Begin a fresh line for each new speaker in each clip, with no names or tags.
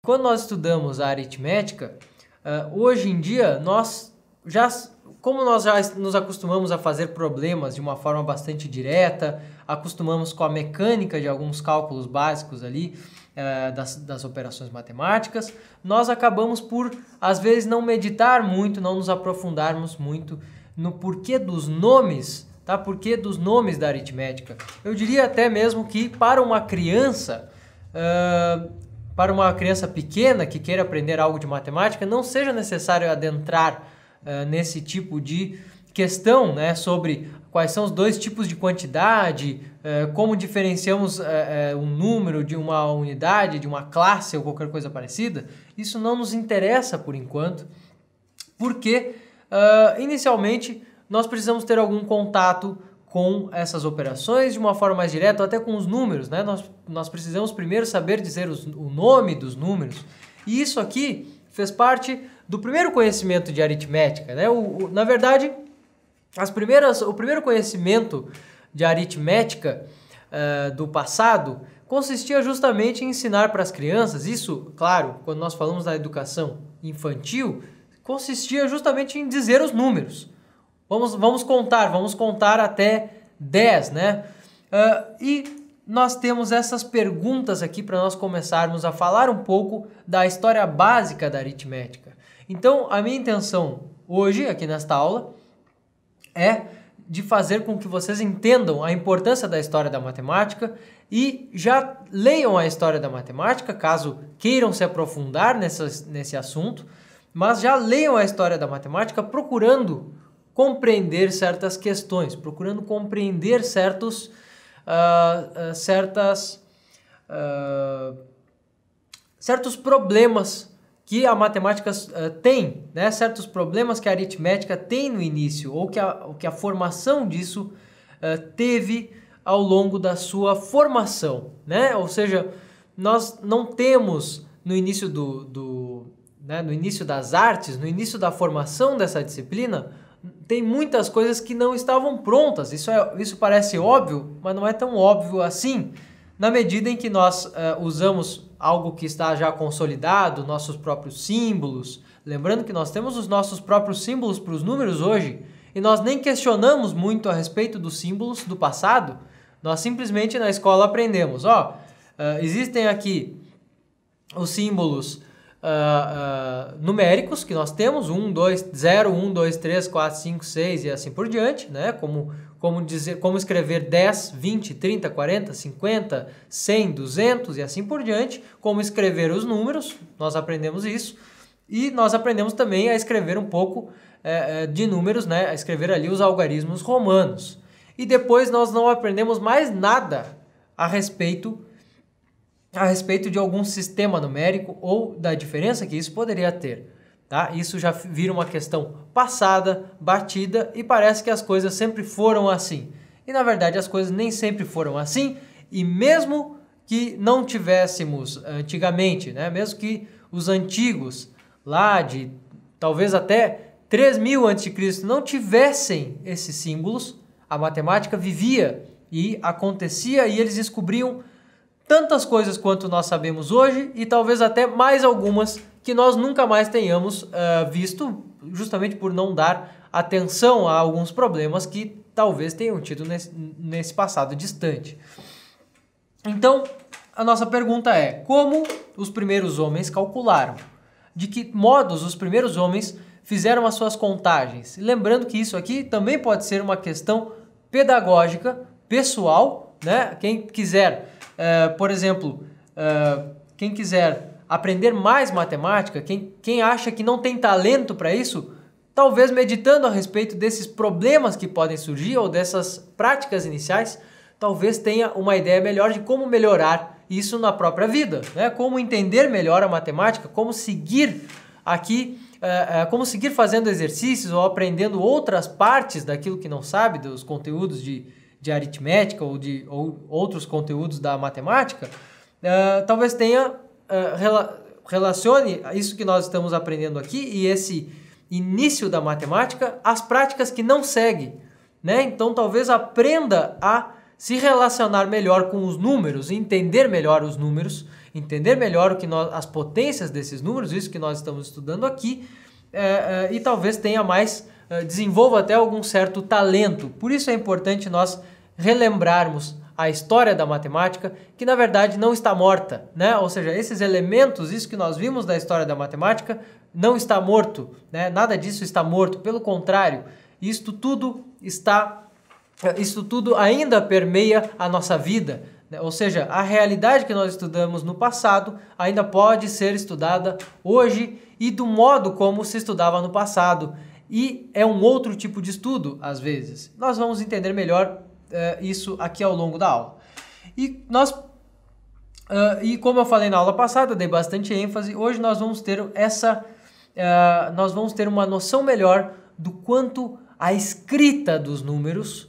quando nós estudamos a aritmética, hoje em dia como nós já nos acostumamos a fazer problemas de uma forma bastante direta, acostumamos com a mecânica de alguns cálculos básicos ali, das operações matemáticas, nós acabamos por, às vezes, não meditar muito, não nos aprofundarmos muito no porquê dos nomes, tá? Porquê dos nomes da aritmética. Eu diria até mesmo que para uma criança pequena que queira aprender algo de matemática, não seja necessário adentrar nesse tipo de questão, né, sobre quais são os dois tipos de quantidade, como diferenciamos um número de uma unidade, de uma classe ou qualquer coisa parecida. Isso não nos interessa por enquanto, porque inicialmente nós precisamos ter algum contato com essas operações de uma forma mais direta, ou até com os números, né? Nós precisamos primeiro saber dizer o nome dos números, e isso aqui fez parte do primeiro conhecimento de aritmética, né? Na verdade, o primeiro conhecimento de aritmética do passado consistia justamente em ensinar para as crianças, isso, claro, quando nós falamos da educação infantil, consistia justamente em dizer os números. Vamos contar até 10, né? E nós temos essas perguntas aqui para nós começarmos a falar um pouco da história básica da aritmética. Então, a minha intenção hoje, aqui nesta aula, é de fazer com que vocês entendam a importância da história da matemática e já leiam a história da matemática, caso queiram se aprofundar nesse assunto, mas já leiam a história da matemática procurando compreender certas questões, procurando compreender certos problemas que a matemática tem, né? Certos problemas que a aritmética tem no início, ou que a formação disso teve ao longo da sua formação, né? Ou seja, nós não temos no início no início das artes, no início da formação dessa disciplina, tem muitas coisas que não estavam prontas. Isso parece óbvio, mas não é tão óbvio assim, na medida em que nós usamos algo que está já consolidado, nossos próprios símbolos. Lembrando que nós temos os nossos próprios símbolos para os números hoje, e nós nem questionamos muito a respeito dos símbolos do passado. Nós simplesmente na escola aprendemos, existem aqui os símbolos numéricos que nós temos, 1, 2, 0, 1, 2, 3, 4, 5, 6 e assim por diante, né? Como escrever 10, 20, 30, 40, 50, 100, 200 e assim por diante, como escrever os números, nós aprendemos isso, e nós aprendemos também a escrever um pouco de números, né? A escrever ali os algarismos romanos. E depois nós não aprendemos mais nada a respeito de algum sistema numérico ou da diferença que isso poderia ter. Tá? Isso já vira uma questão passada, batida, e parece que as coisas sempre foram assim. E na verdade as coisas nem sempre foram assim, e mesmo que não tivéssemos antigamente, né? Mesmo que os antigos, lá de talvez até 3000 a.C., não tivessem esses símbolos, a matemática vivia e acontecia, e eles descobriam tantas coisas quanto nós sabemos hoje, e talvez até mais algumas que nós nunca mais tenhamos visto, justamente por não dar atenção a alguns problemas que talvez tenham tido nesse passado distante. Então, a nossa pergunta é: como os primeiros homens calcularam? De que modos os primeiros homens fizeram as suas contagens? E lembrando que isso aqui também pode ser uma questão pedagógica, pessoal, né? Quem quiser, por exemplo, quem quiser aprender mais matemática, quem acha que não tem talento para isso, talvez meditando a respeito desses problemas que podem surgir ou dessas práticas iniciais, talvez tenha uma ideia melhor de como melhorar isso na própria vida, né? Como entender melhor a matemática, como seguir aqui, como seguir fazendo exercícios ou aprendendo outras partes daquilo que não sabe, dos conteúdos de aritmética ou outros conteúdos da matemática. Talvez tenha relacione isso que nós estamos aprendendo aqui e esse início da matemática às práticas que não segue, né? Então talvez aprenda a se relacionar melhor com os números, entender melhor os números entender melhor as potências desses números, isso que nós estamos estudando aqui, e talvez desenvolva até algum certo talento. Por isso é importante nós relembrarmos a história da matemática, que na verdade não está morta, né? Ou seja, esses elementos, isso que nós vimos da história da matemática, não está morto, né? Nada disso está morto, pelo contrário, isto tudo ainda permeia a nossa vida, né? Ou seja, a realidade que nós estudamos no passado ainda pode ser estudada hoje e do modo como se estudava no passado. E é um outro tipo de estudo, às vezes. Nós vamos entender melhor isso aqui ao longo da aula. E como eu falei na aula passada, eu dei bastante ênfase, hoje nós vamos ter uma noção melhor do quanto a escrita dos números,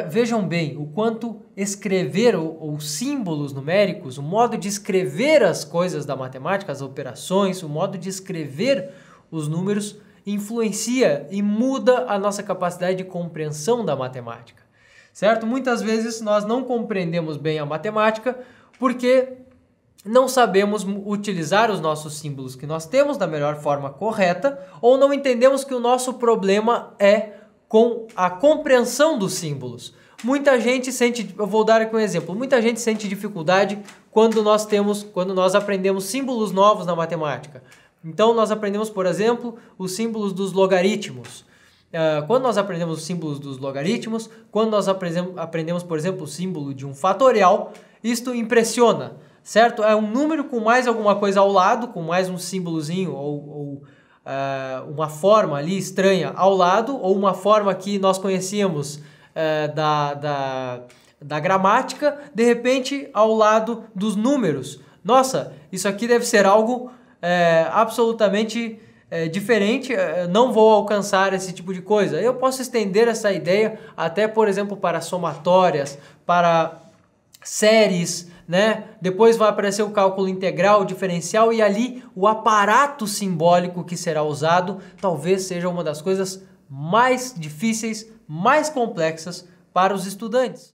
vejam bem, o quanto escrever os símbolos numéricos, o modo de escrever as coisas da matemática, as operações, o modo de escrever os números influencia e muda a nossa capacidade de compreensão da matemática. Certo? Muitas vezes nós não compreendemos bem a matemática porque não sabemos utilizar os nossos símbolos que nós temos da melhor forma correta, ou não entendemos que o nosso problema é com a compreensão dos símbolos. Muita gente sente, eu vou dar aqui um exemplo, muita gente sente dificuldade quando nós aprendemos símbolos novos na matemática. Então nós aprendemos, por exemplo, os símbolos dos logaritmos. Quando nós aprendemos os símbolos dos logaritmos, quando nós aprendemos, por exemplo, o símbolo de um fatorial, isto impressiona, certo? É um número com mais alguma coisa ao lado, com mais um símbolozinho ou uma forma ali estranha ao lado, ou uma forma que nós conhecíamos da gramática, de repente ao lado dos números. Nossa, isso aqui deve ser algo absolutamente diferente, não vou alcançar esse tipo de coisa. Eu posso estender essa ideia até, por exemplo, para somatórias, para séries, né? Depois vai aparecer o cálculo integral, diferencial, e ali o aparato simbólico que será usado talvez seja uma das coisas mais difíceis, mais complexas para os estudantes.